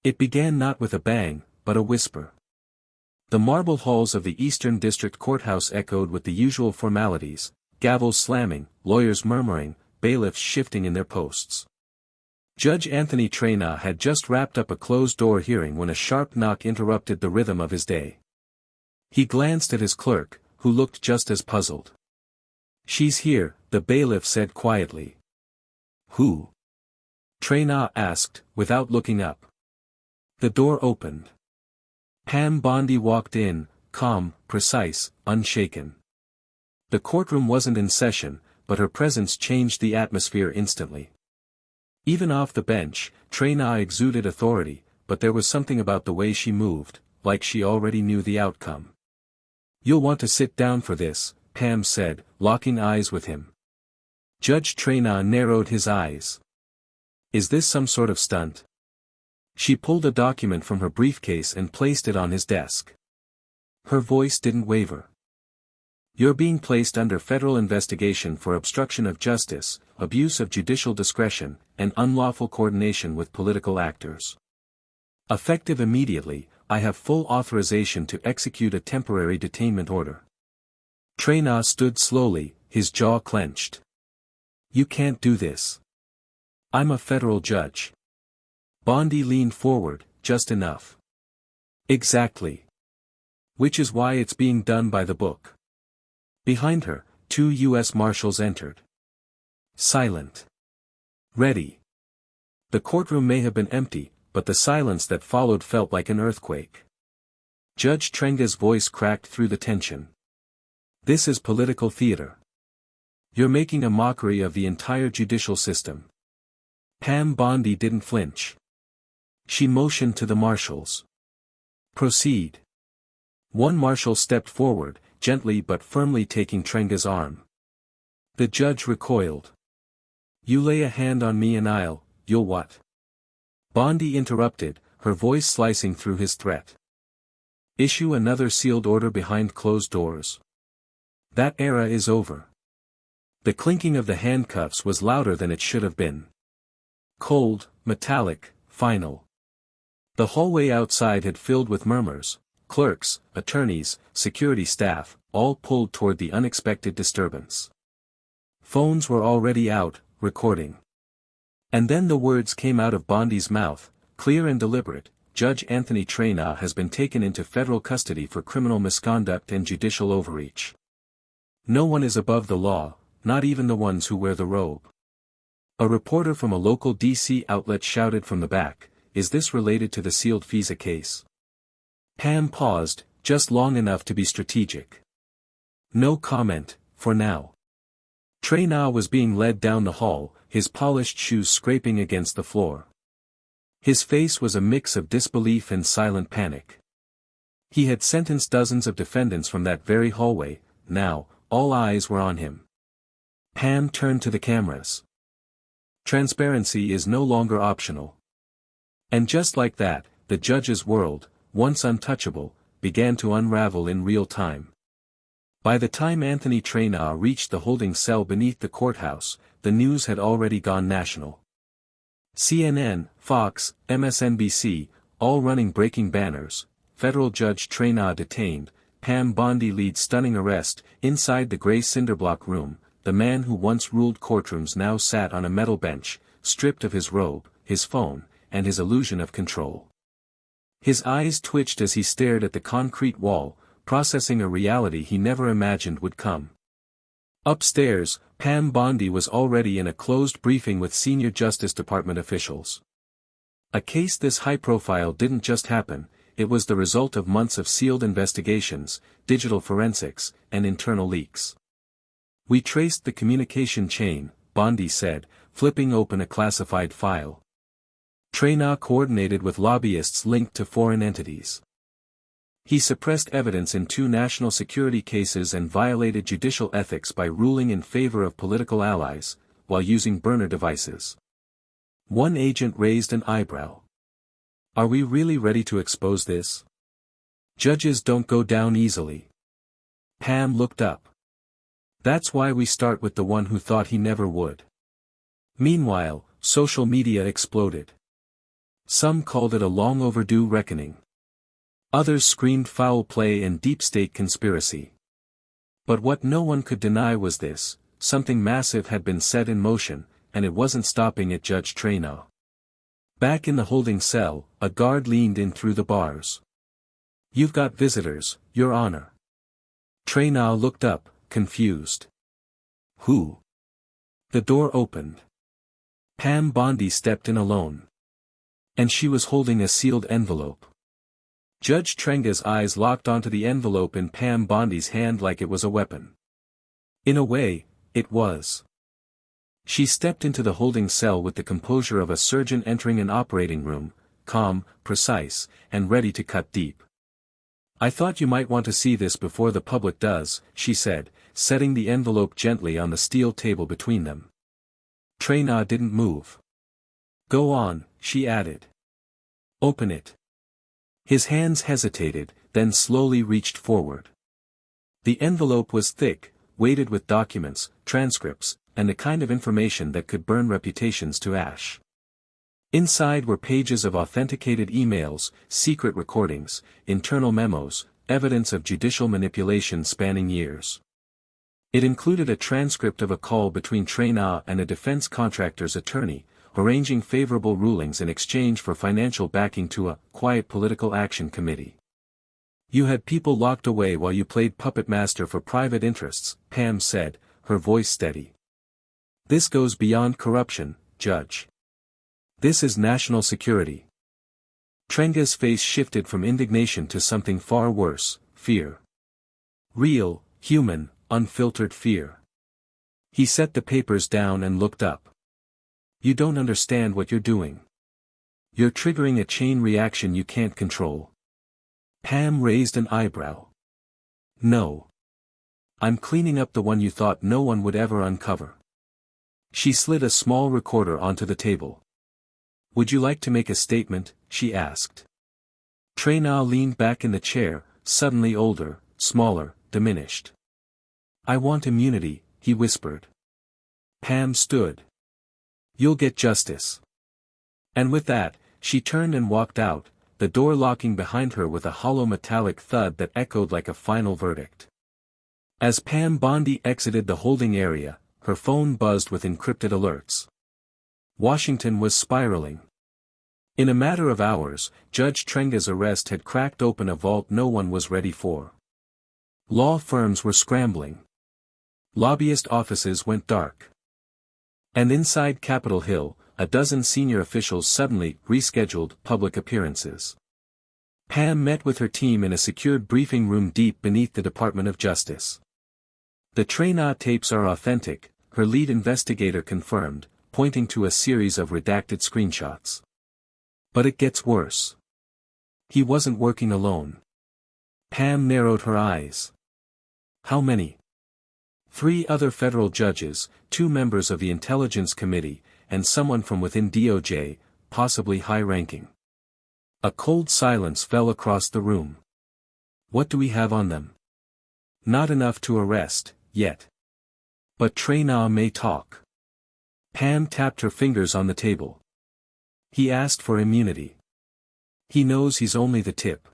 It began not with a bang, but a whisper. The marble halls of the Eastern District Courthouse echoed with the usual formalities, gavels slamming, lawyers murmuring, bailiffs shifting in their posts. Judge Anthony Trenga had just wrapped up a closed-door hearing when a sharp knock interrupted the rhythm of his day. He glanced at his clerk, who looked just as puzzled. "She's here," the bailiff said quietly. "Who?" Trenga asked, without looking up. The door opened. Pam Bondi walked in, calm, precise, unshaken. The courtroom wasn't in session, but her presence changed the atmosphere instantly. Even off the bench, Trenga exuded authority, but there was something about the way she moved, like she already knew the outcome. "You'll want to sit down for this," Pam said, locking eyes with him. Judge Trenga narrowed his eyes. "Is this some sort of stunt?" She pulled a document from her briefcase and placed it on his desk. Her voice didn't waver. "You're being placed under federal investigation for obstruction of justice, abuse of judicial discretion, and unlawful coordination with political actors. Effective immediately, I have full authorization to execute a temporary detainment order." Trenga stood slowly, his jaw clenched. "You can't do this. I'm a federal judge." Bondi leaned forward, just enough. "Exactly. Which is why it's being done by the book." Behind her, 2 U.S. Marshals entered. Silent. Ready. The courtroom may have been empty, but the silence that followed felt like an earthquake. Judge Trenga's voice cracked through the tension. "This is political theater. You're making a mockery of the entire judicial system." Pam Bondi didn't flinch. She motioned to the marshals. "Proceed." One marshal stepped forward, gently but firmly taking Trenga's arm. The judge recoiled. "You lay a hand on me and you'll what?" Bondi interrupted, her voice slicing through his threat. "Issue another sealed order behind closed doors. That era is over." The clinking of the handcuffs was louder than it should have been. Cold, metallic, final. The hallway outside had filled with murmurs, clerks, attorneys, security staff, all pulled toward the unexpected disturbance. Phones were already out, recording. And then the words came out of Bondi's mouth, clear and deliberate: "Judge Anthony Trenga has been taken into federal custody for criminal misconduct and judicial overreach. No one is above the law, not even the ones who wear the robe." A reporter from a local D.C. outlet shouted from the back, "Is this related to the sealed FISA case?" Pam paused, just long enough to be strategic. "No comment, for now." Trenga was being led down the hall, his polished shoes scraping against the floor. His face was a mix of disbelief and silent panic. He had sentenced dozens of defendants from that very hallway, now, all eyes were on him. Pam turned to the cameras. "Transparency is no longer optional." And just like that, the judge's world, once untouchable, began to unravel in real time. By the time Anthony Trenga reached the holding cell beneath the courthouse, the news had already gone national. CNN, Fox, MSNBC, all running breaking banners: "Federal Judge Trenga detained, Pam Bondi leads stunning arrest." Inside the gray cinderblock room, the man who once ruled courtrooms now sat on a metal bench, stripped of his robe, his phone, and his illusion of control. His eyes twitched as he stared at the concrete wall, processing a reality he never imagined would come. Upstairs, Pam Bondi was already in a closed briefing with senior Justice Department officials. A case this high-profile didn't just happen, it was the result of months of sealed investigations, digital forensics, and internal leaks. "We traced the communication chain," Bondi said, flipping open a classified file. Trenga coordinated with lobbyists linked to foreign entities. He suppressed evidence in 2 national security cases and violated judicial ethics by ruling in favor of political allies, while using burner devices. One agent raised an eyebrow. "Are we really ready to expose this? Judges don't go down easily." Pam looked up. "That's why we start with the one who thought he never would." Meanwhile, social media exploded. Some called it a long overdue reckoning. Others screamed foul play and deep state conspiracy. But what no one could deny was this: something massive had been set in motion, and it wasn't stopping at Judge Trenga. Back in the holding cell, a guard leaned in through the bars. "You've got visitors, Your Honor." Trenga looked up, confused. "Who?" The door opened. Pam Bondi stepped in alone. And she was holding a sealed envelope. Judge Trenga's eyes locked onto the envelope in Pam Bondi's hand like it was a weapon. In a way, it was. She stepped into the holding cell with the composure of a surgeon entering an operating room, calm, precise, and ready to cut deep. "I thought you might want to see this before the public does," she said, setting the envelope gently on the steel table between them. Trenga didn't move. "Go on," she added. "Open it." His hands hesitated, then slowly reached forward. The envelope was thick, weighted with documents, transcripts, and the kind of information that could burn reputations to ash. Inside were pages of authenticated emails, secret recordings, internal memos, evidence of judicial manipulation spanning years. It included a transcript of a call between Trenga and a defense contractor's attorney, arranging favorable rulings in exchange for financial backing to a quiet political action committee. "You had people locked away while you played puppet master for private interests," Pam said, her voice steady. "This goes beyond corruption, Judge. This is national security." Trenga's face shifted from indignation to something far worse: fear. Real, human, unfiltered fear. He set the papers down and looked up. "You don't understand what you're doing. You're triggering a chain reaction you can't control." Pam raised an eyebrow. "No. I'm cleaning up the one you thought no one would ever uncover." She slid a small recorder onto the table. "Would you like to make a statement?" she asked. Trenga leaned back in the chair, suddenly older, smaller, diminished. "I want immunity," he whispered. Pam stood. "You'll get justice." And with that, she turned and walked out, the door locking behind her with a hollow metallic thud that echoed like a final verdict. As Pam Bondi exited the holding area, her phone buzzed with encrypted alerts. Washington was spiraling. In a matter of hours, Judge Trenga's arrest had cracked open a vault no one was ready for. Law firms were scrambling. Lobbyist offices went dark. And inside Capitol Hill, a dozen senior officials suddenly rescheduled public appearances. Pam met with her team in a secured briefing room deep beneath the Department of Justice. "The Trenga tapes are authentic," her lead investigator confirmed, pointing to a series of redacted screenshots. "But it gets worse. He wasn't working alone." Pam narrowed her eyes. "How many?" 3 other federal judges, 2 members of the Intelligence Committee, and someone from within DOJ, possibly high-ranking. A cold silence fell across the room. "What do we have on them?" "Not enough to arrest, yet. But Trenga may talk." Pam tapped her fingers on the table. "He asked for immunity. He knows he's only the tip."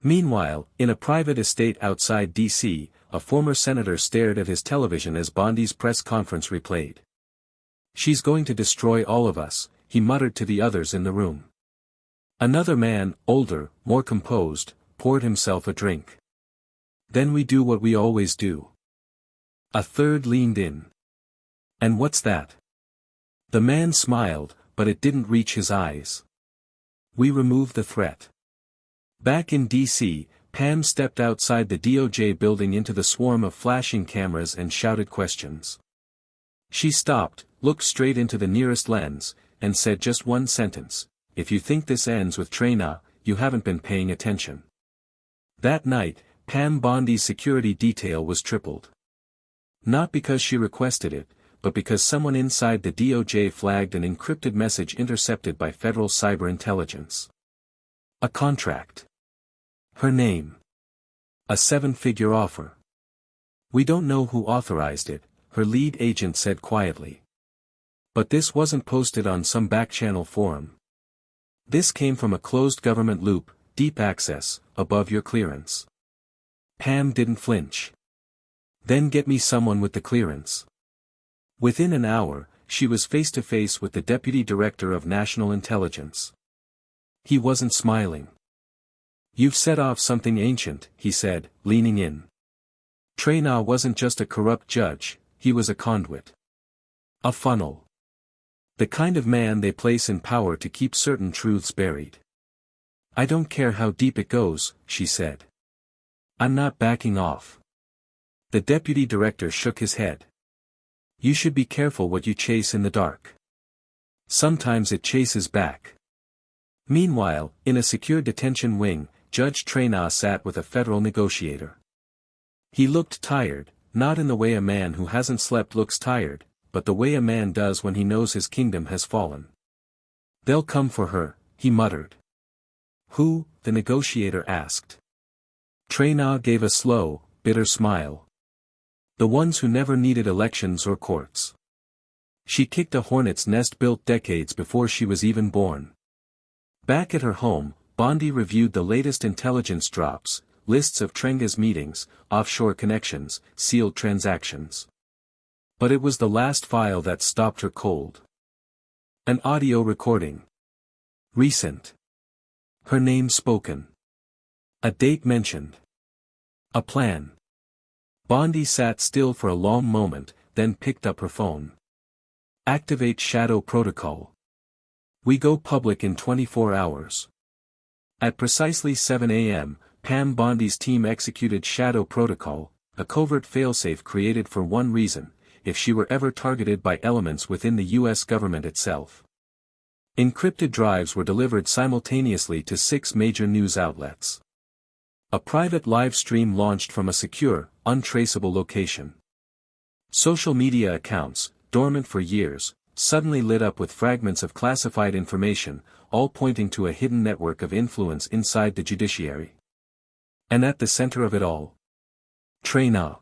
Meanwhile, in a private estate outside D.C., a former senator stared at his television as Bondi's press conference replayed. "She's going to destroy all of us," he muttered to the others in the room. Another man, older, more composed, poured himself a drink. "Then we do what we always do." A third leaned in. "And what's that?" The man smiled, but it didn't reach his eyes. "We remove the threat." Back in D.C., Pam stepped outside the DOJ building into the swarm of flashing cameras and shouted questions. She stopped, looked straight into the nearest lens, and said just one sentence: "If you think this ends with Trenga, you haven't been paying attention." That night, Pam Bondi's security detail was tripled. Not because she requested it, but because someone inside the DOJ flagged an encrypted message intercepted by federal cyber intelligence. A contract. Her name. A 7-figure offer. "We don't know who authorized it," her lead agent said quietly. "But this wasn't posted on some back-channel forum. This came from a closed government loop, deep access, above your clearance. Pam didn't flinch. Then get me someone with the clearance. Within an hour, she was face to face with the Deputy Director of National Intelligence. He wasn't smiling. You've set off something ancient, he said, leaning in. Trenga wasn't just a corrupt judge, he was a conduit. A funnel. The kind of man they place in power to keep certain truths buried. I don't care how deep it goes, she said. I'm not backing off. The deputy director shook his head. You should be careful what you chase in the dark. Sometimes it chases back. Meanwhile, in a secure detention wing, Judge Trenga sat with a federal negotiator. He looked tired, not in the way a man who hasn't slept looks tired, but the way a man does when he knows his kingdom has fallen. They'll come for her, he muttered. Who? The negotiator asked. Trenga gave a slow, bitter smile. The ones who never needed elections or courts. She kicked a hornet's nest built decades before she was even born. Back at her home, Bondi reviewed the latest intelligence drops, lists of Trenga's meetings, offshore connections, sealed transactions. But it was the last file that stopped her cold. An audio recording. Recent. Her name spoken. A date mentioned. A plan. Bondi sat still for a long moment, then picked up her phone. Activate Shadow Protocol. We go public in 24 hours. At precisely 7 a.m., Pam Bondi's team executed Shadow Protocol, a covert failsafe created for one reason: if she were ever targeted by elements within the U.S. government itself. Encrypted drives were delivered simultaneously to 6 major news outlets. A private live stream launched from a secure, untraceable location. Social media accounts, dormant for years, suddenly lit up with fragments of classified information, all pointing to a hidden network of influence inside the judiciary. And at the center of it all, Trenga.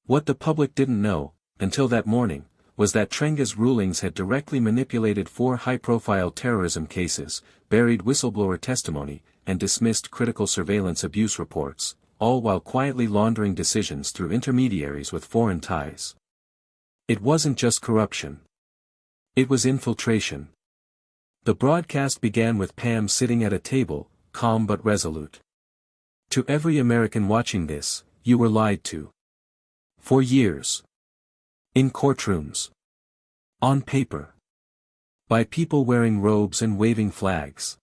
What the public didn't know, until that morning, was that Trenga's rulings had directly manipulated 4 high-profile terrorism cases, buried whistleblower testimony, and dismissed critical surveillance abuse reports, all while quietly laundering decisions through intermediaries with foreign ties. It wasn't just corruption. It was infiltration. The broadcast began with Pam sitting at a table, calm but resolute. To every American watching this, you were lied to. For years. In courtrooms. On paper. By people wearing robes and waving flags.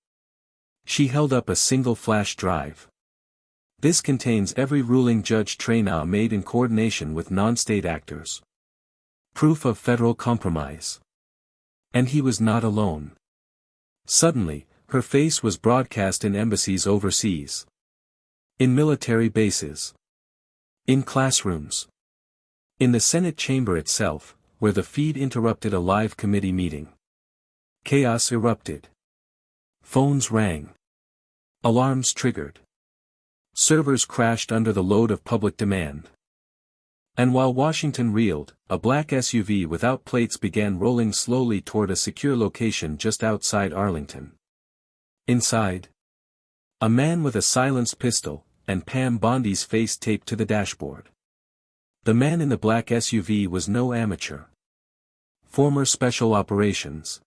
She held up a single flash drive. This contains every ruling Judge Trenga made in coordination with non-state actors. Proof of federal compromise. And he was not alone. Suddenly, her face was broadcast in embassies overseas. In military bases. In classrooms. In the Senate chamber itself, where the feed interrupted a live committee meeting. Chaos erupted. Phones rang. Alarms triggered. Servers crashed under the load of public demand. And while Washington reeled, a black SUV without plates began rolling slowly toward a secure location just outside Arlington. Inside, a man with a silenced pistol, and Pam Bondi's face taped to the dashboard. The man in the black SUV was no amateur. Former Special Operations.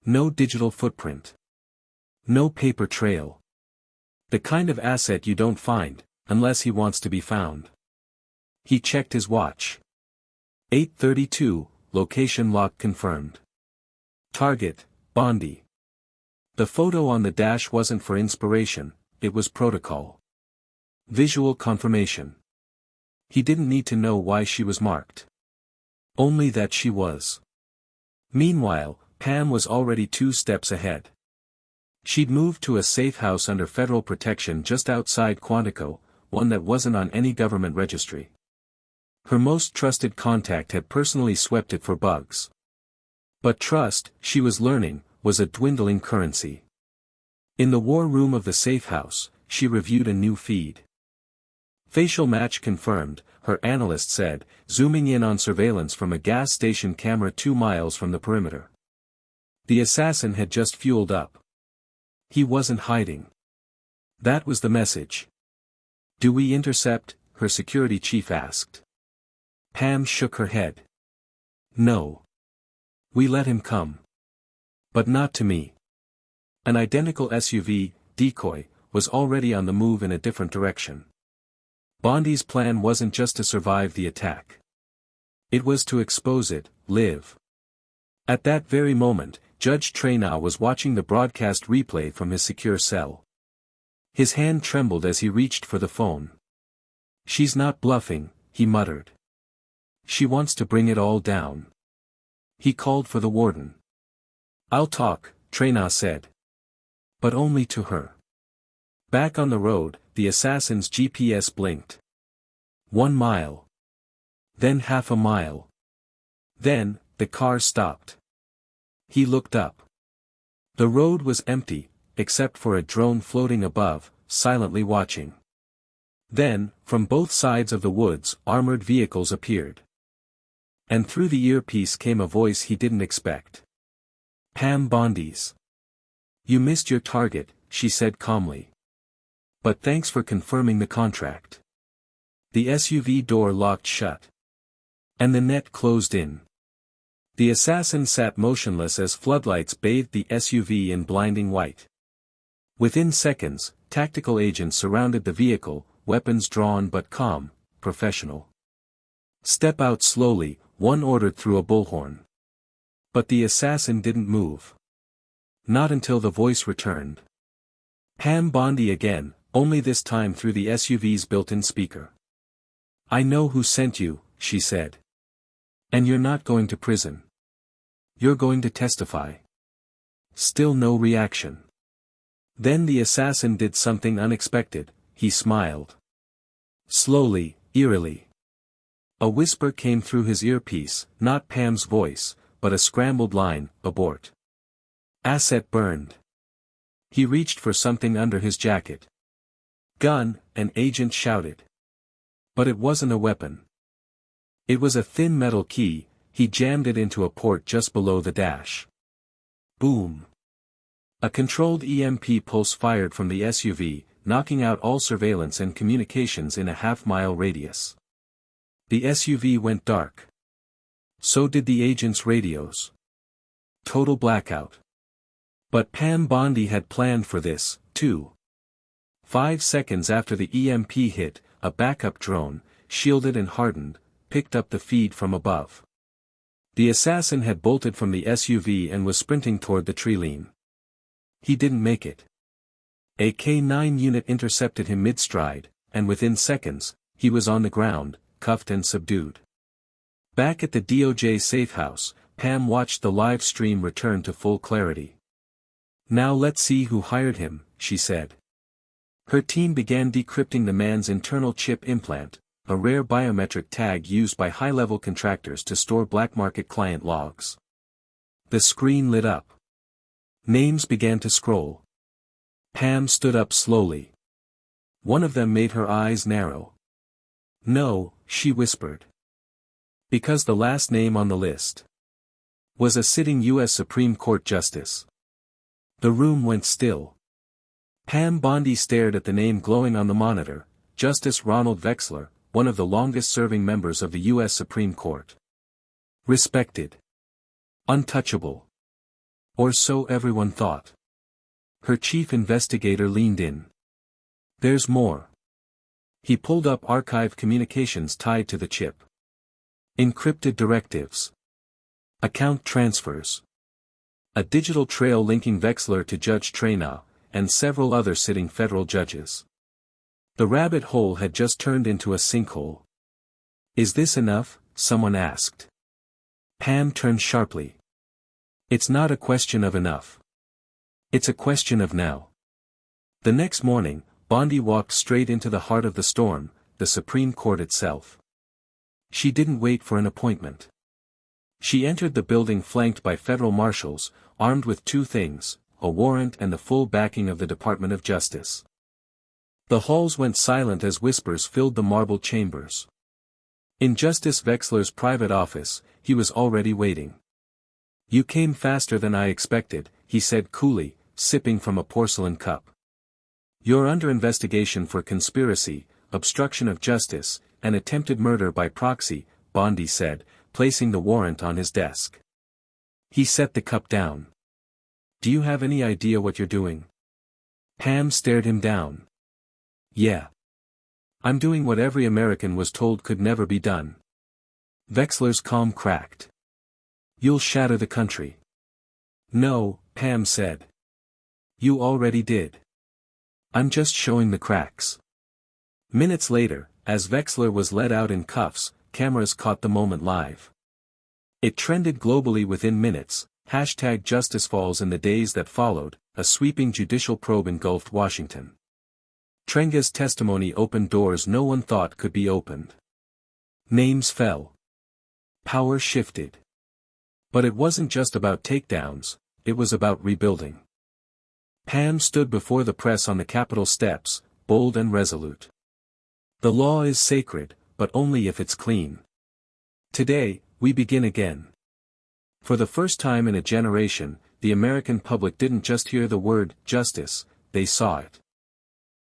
No digital footprint. No paper trail. The kind of asset you don't find, unless he wants to be found. He checked his watch. 8:32, location lock confirmed. Target, Bondi. The photo on the dash wasn't for inspiration, it was protocol. Visual confirmation. He didn't need to know why she was marked. Only that she was. Meanwhile, Pam was already 2 steps ahead. She'd moved to a safe house under federal protection just outside Quantico, one that wasn't on any government registry. Her most trusted contact had personally swept it for bugs. But trust, she was learning, was a dwindling currency. In the war room of the safe house, she reviewed a new feed. Facial match confirmed, her analyst said, zooming in on surveillance from a gas station camera 2 miles from the perimeter. The assassin had just fueled up. He wasn't hiding. That was the message. "Do we intercept?" her security chief asked. Pam shook her head. "No. We let him come. But not to me." An identical SUV, decoy, was already on the move in a different direction. Bondi's plan wasn't just to survive the attack. It was to expose it, live. At that very moment, Judge Trenga was watching the broadcast replay from his secure cell. His hand trembled as he reached for the phone. "She's not bluffing," he muttered. "She wants to bring it all down." He called for the warden. "I'll talk," Trenga said. But only to her. Back on the road, the assassin's GPS blinked. 1 mile. Then half a mile. Then, the car stopped. He looked up. The road was empty, except for a drone floating above, silently watching. Then, from both sides of the woods, armored vehicles appeared. And through the earpiece came a voice he didn't expect. Pam Bondi's. "You missed your target," she said calmly. "But thanks for confirming the contract." The SUV door locked shut. And the net closed in. The assassin sat motionless as floodlights bathed the SUV in blinding white. Within seconds, tactical agents surrounded the vehicle, weapons drawn but calm, professional. "Step out slowly," one ordered through a bullhorn. But the assassin didn't move. Not until the voice returned. Pam Bondi again, only this time through the SUV's built-in speaker. "I know who sent you," she said. "And you're not going to prison. You're going to testify." Still no reaction. Then the assassin did something unexpected, he smiled. Slowly, eerily. A whisper came through his earpiece, not Pam's voice, but a scrambled line, "Abort. Asset burned." He reached for something under his jacket. "Gun," an agent shouted. But it wasn't a weapon. It was a thin metal key. He jammed it into a port just below the dash. Boom. A controlled EMP pulse fired from the SUV, knocking out all surveillance and communications in a half-mile radius. The SUV went dark. So did the agent's radios. Total blackout. But Pam Bondi had planned for this, too. 5 seconds after the EMP hit, a backup drone, shielded and hardened, picked up the feed from above. The assassin had bolted from the SUV and was sprinting toward the tree line. He didn't make it. A K-9 unit intercepted him mid-stride, and within seconds, he was on the ground, cuffed and subdued. Back at the DOJ safehouse, Pam watched the live stream return to full clarity. "Now let's see who hired him," she said. Her team began decrypting the man's internal chip implant, a rare biometric tag used by high-level contractors to store black-market client logs. The screen lit up. Names began to scroll. Pam stood up slowly. One of them made her eyes narrow. "No," she whispered. Because the last name on the list was a sitting U.S. Supreme Court justice. The room went still. Pam Bondi stared at the name glowing on the monitor, Justice Ronald Wexler, one of the longest-serving members of the U.S. Supreme Court. Respected. Untouchable. Or so everyone thought. Her chief investigator leaned in. "There's more." He pulled up archived communications tied to the chip. Encrypted directives. Account transfers. A digital trail linking Wexler to Judge Trenga, and several other sitting federal judges. The rabbit hole had just turned into a sinkhole. "Is this enough?" someone asked. Pam turned sharply. "It's not a question of enough. It's a question of now." The next morning, Bondi walked straight into the heart of the storm, the Supreme Court itself. She didn't wait for an appointment. She entered the building flanked by federal marshals, armed with two things, a warrant and the full backing of the Department of Justice. The halls went silent as whispers filled the marble chambers. In Justice Wexler's private office, he was already waiting. "You came faster than I expected," he said coolly, sipping from a porcelain cup. "You're under investigation for conspiracy, obstruction of justice, and attempted murder by proxy," Bondi said, placing the warrant on his desk. He set the cup down. "Do you have any idea what you're doing?" Pam stared him down. "Yeah. I'm doing what every American was told could never be done." Wexler's calm cracked. "You'll shatter the country." "No," Pam said. "You already did. I'm just showing the cracks." Minutes later, as Wexler was led out in cuffs, cameras caught the moment live. It trended globally within minutes, #JusticeFalls. In the days that followed, a sweeping judicial probe engulfed Washington. Trenga's testimony opened doors no one thought could be opened. Names fell. Power shifted. But it wasn't just about takedowns, it was about rebuilding. Pam stood before the press on the Capitol steps, bold and resolute. "The law is sacred, but only if it's clean. Today, we begin again." For the first time in a generation, the American public didn't just hear the word justice, they saw it.